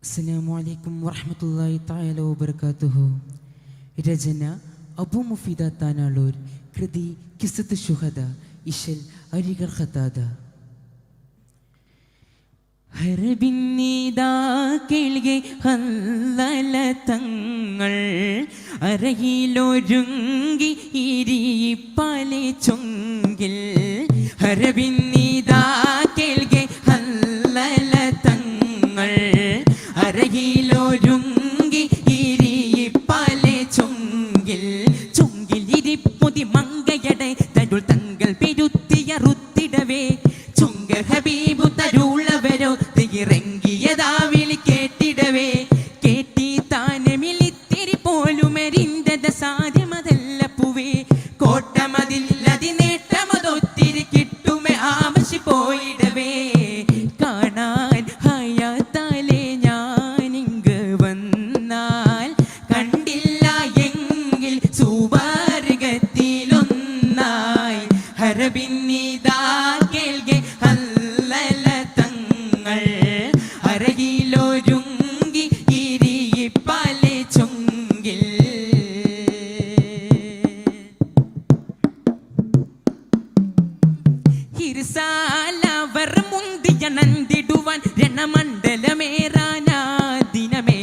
അസ്സലാമു അലൈക്കും വറഹ്മത്തുള്ളാഹി തആല വബറകാതുഹു. രചന അബു മുഫീദ താനാളൂർ. കൃതി കിസ്സത്ത് ശുഹദ. ഇശൽ അരികർ ഖതാദ. ഹർബിന്നിദാ കേൾകെ ഹല്ലല തങ്ങൾ അരയിലൊരുങ്ങി ഇരിപ്പാലെ ചൊങ്കിൽ. ഹർബിന്നിദാ കേൾകെ ഹല്ലല തങ്ങൾ അരയിലൊരുങ്ങി ഇരിപ്പാലെ ചൊങ്കിൽ. ചൊങ്കിൽ ഇരിപ്പൊതി മങ്കയടെ തരുൾ തങ്ങൾ പെരുത്തിയ റുത്തിടവേ ചുങ്ക ഹബീബു തരുളവരോ തിറങ്ങിയതാ വിളി കേട്ടിടവേ. കേട്ടി താനമിളിത്തിരി പോലുമരിന്തത സാധ്യമതല്ല പൂവേ. കോട്ടമതില്ലതി നേട്ടമതൊത്തിരി കിട്ടുമേ ആവശ്യ പോയിടവേ. കാണാൻ ഹയാത്താലേ ഞാനിങ്ങ് വന്നാൽ കണ്ടില്ല എങ്കിൽ സുവർഗത്തിലൊന്നായി. ഹർബിന്നിദാ കേൾകെ ഹല്ലല തങ്ങൾ അരകിലൊരുങ്ങി ഇരിപ്പാലെ ചൊങ്കിൽ. ഹിർസാലവർ മുന്തിയ നന്ദിടുവാൻ രണമണ്ഡലമേറാനാ ദിനമേ.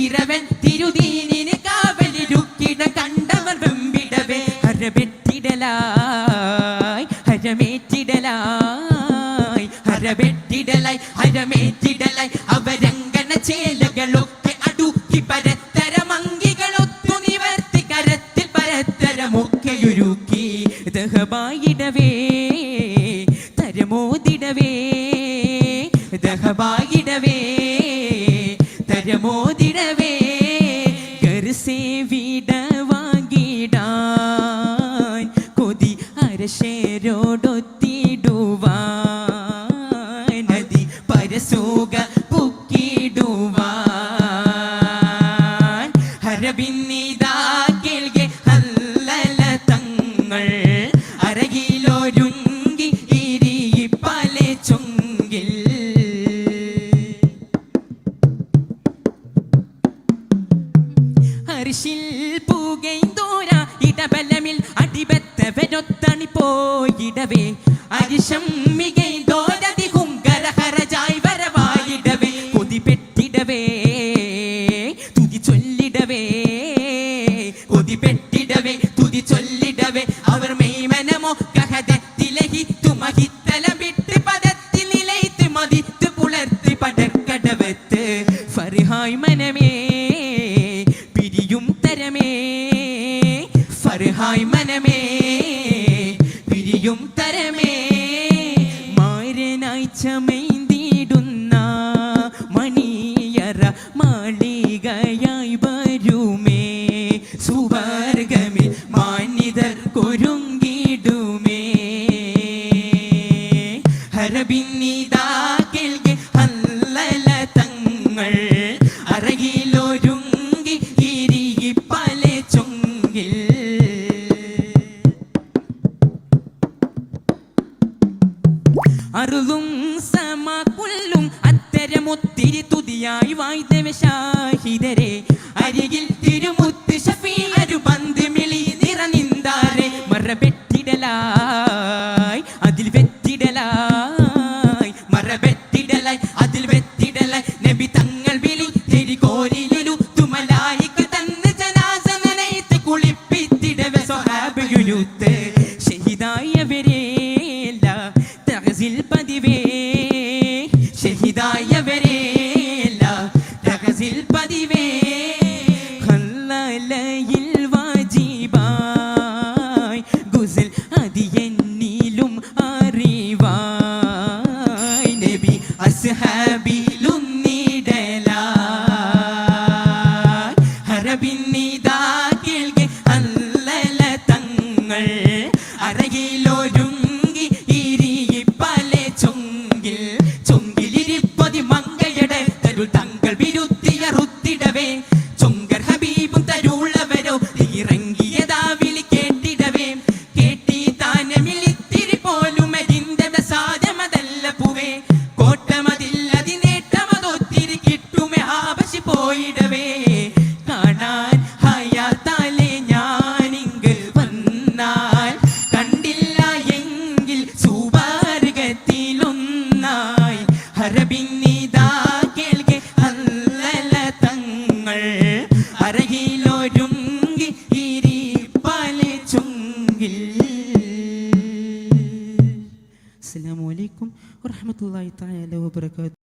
ഇരവൻ തിരുദീനിന് കാവലിരുക്കിട കണ്ടവർ വെമ്പിടവേ. ഹരബെട്ടിടലായി ഹരമേറ്റിടലായി ഹരബെട്ടിടലായി ഹരമേറ്റിടലായി അവരംഗന ചേലകളൊക്കെ അടുക്കി പരത്തരമങ്കികളൊത്തു നിവർത്തി കരത്തിൽ പരത്തരമൊക്കെയുരുക്കി. ദഹബായിടവേ തരമോദിടവേ ദഹബായിടവേ തരമോദിടവേ. ഗർസേ വിടവാങ്ങിടാൻ കൊതി അരശേരോടൊത്തിടുവാൻ നദി പരസൂക പുക്കിടുവാൻ. ഹർബിന്നിദാ കേൾകെ ഹല്ലല തങ്ങൾ അരകിലൊരുങ്ങി ഇരിപ്പാലെ ചൊങ്കിൽ. അർശിൽ പുകൈന്തോര ഇടബലമിൽ അടിബത്തവരൊത്തണി പോയിടവേ. അരിശം മികൈന്തോരതി ഹുങ്കരഹരജായി വരവായിടവേ. കൊതിപ്പെട്ടിടവേ തുതി ചൊല്ലിടവേ കൊതിപ്പെട്ടിടവേ തുതി ചൊല്ലിടവേ. അവർ മെയ്മനമോ കഹദത്തിലഹി തുമഹിത്തലം വിട്ട് പദത്തിൽ നിലയിത്ത് മതിത്ത് പുലർത്തി പടക്കടവത്ത്. ഫർഹായ് മനമേ പിരിയും തരമേ ഫർഹായ് മനമേ പിരിയും തരമേ. മാരനായി ചമൈന്തിടുന്ന മണിയറ മാളികയായി വരുമേ. സുവർഗമിൽ മാന്യതർ കൊരുങ്ങിടുമേ. ഹർബിന്നിദാ കേൾകെ ഹല്ലല തങ്ങൾ അരകിലൊരുങ്ങി ഇരിപ്പാലെ ചൊങ്കിൽ. അറുതും സമകുല്ലും അത്തരമൊത്തിരി തുതിയായി വായ്തവ ഷാഹിദരെ. അരികിൽ തിരുമുത്ത് ഷഫീഅരു ബന്ദ് മിളി നിറനിന്താരെ. മറബെട്ടിടലായി അതിൽ വെറ്റിടലായി മറബെട്ടിടലായി അതിൽ വെറ്റിടലായി. നബി തങ്ങൾ വിളി തിരികോലിലു തുമലായിക്ക് തന്ന് ജനാസ നനയിത്ത് കുളിപ്പിത്തിടവ സ്വഹാബയുരുത്ത്. ഷഹിദായവരേല തഹസിൽ പതിവേ ഷഹിദായവരേല തഹസിൽ പതിവേ. ഖല്ലലയിൽ വാജിബായി ഗുസൽ അതിയെന്നിലും അറിവായി. നബി അസ്ഹാബിലും നീടലായി. ഹർബിന്നിദാ കേൾകെ ഹല്ലല തങ്ങൾ അരകിലൊരുങ്ങി ഇരിപ്പാലെ ചൊങ്കിൽ. ചൊങ്കിലിരിപ്പതി മങ്കയടെ തരുൾ തങ്ങൾ വിരുത്തിയ റുത്തിടവേ. ചൊങ്കർ ഹബീബും തരുളവരോ ഇറങ്ങിയതാ വിളി കേട്ടിടവേ. കേട്ടി താനമിളിത്തിരി പോലുമരിന്തത സാധ്യമതല്ല പൂവേ. കോട്ടമതില്ലതി നേട്ടമതൊത്തിരി കിട്ടുമേ അസ്സലാമു അലൈക്കും വറഹ്മത്തുള്ളാഹി തആല വബറകാതുഹു.